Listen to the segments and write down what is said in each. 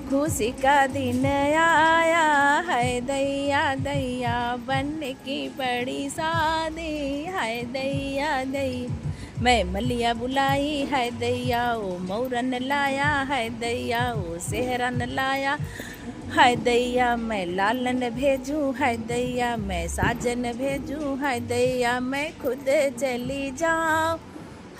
खुशी का दिन आया है दैया दैया, बनने की बड़ी शादी है दैया दैया। मैं मलिया बुलाई है दैया, ओ मौरन लाया है दैया, ओ सेहरन लाया है दैया। मैं लालन भेजूँ है दैया, मैं साजन भेजूँ है दैया, मैं खुद चली जाऊँ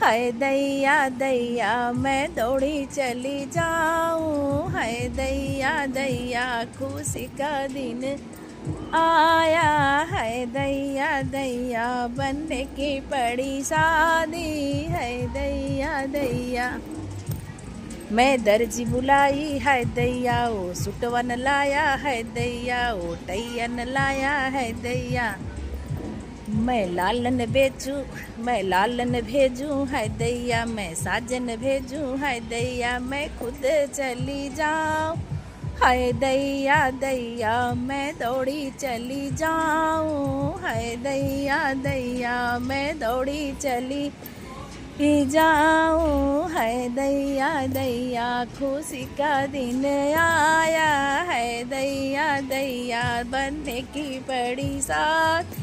है दैया दैया, मैं दौड़ी चली जाऊँ है दैया दैया। खुशी का दिन आया है दैया दैया, बनने की बड़ी शादी है दैया दैया। मैं दर्जी बुलाई है दैया, ओ सुटवन लाया है दैया, ओ टैयन लाया है दैया। मैं लालन भेजूँ है दैया, मैं साजन भेजूँ है दैया, मैं खुद चली जाऊँ है दैया दैया, मैं दौड़ी चली जाऊँ है दैया दैया, मैं दौड़ी चली जाऊँ है दैया दैया। खुशी का दिन आया है दैया दैया, बनने की बड़ी साथ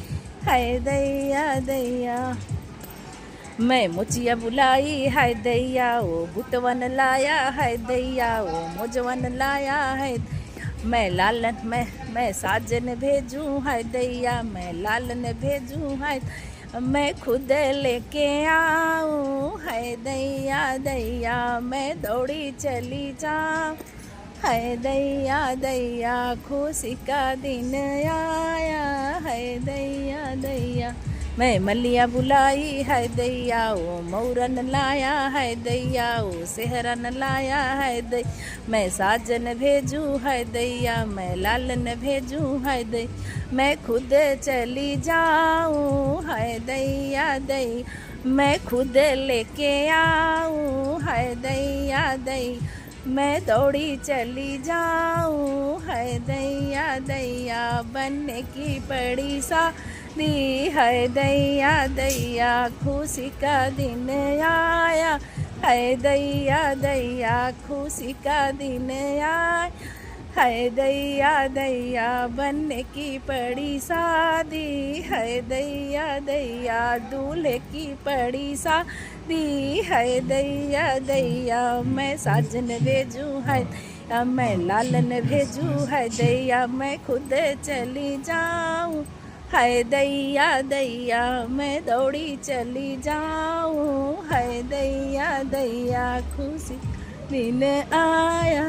है दैया दैया। मैं मुचिया बुलाई है दैया, ओ बुटवन लाया है दैया, ओ मुजवन लाया है। मैं साजन भेजूँ है दैया, मैं लालन भेजूँ है, मैं खुद लेके आऊँ है दैया दैया, मैं दौड़ी चली जाऊँ है दैया दैया। खुशी का दिन आया है दैया दैया। मैं मलिया बुलाई है दैया, ओ मौरन लाया है दैया, ओ सेहरन लाया है दैया। मैं साजन भेजूँ है दैया, मैं लालन भेजूँ है दैया, मैं खुद चली जाऊँ है दैया दैया, मैं खुद लेके आऊँ है दैया दैया, मैं दौड़ी चली जाऊँ है दैया दैया। बनने की बड़ी शादी है दैया दैया, खुशी का दिन आया है दैया दैया, खुशी का दिन आया है दैया दैया। बनने की बड़ी शादी है दैया दैया, दूल्हे की बड़ी शादी है दैया दैया। मैं साजन भेजूँ है, मैं लालन भेजूँ है दैया, मैं खुद चली जाऊँ है दैया दैया, मैं दौड़ी चली जाऊँ है दैया दैया। खुशी दिन आया।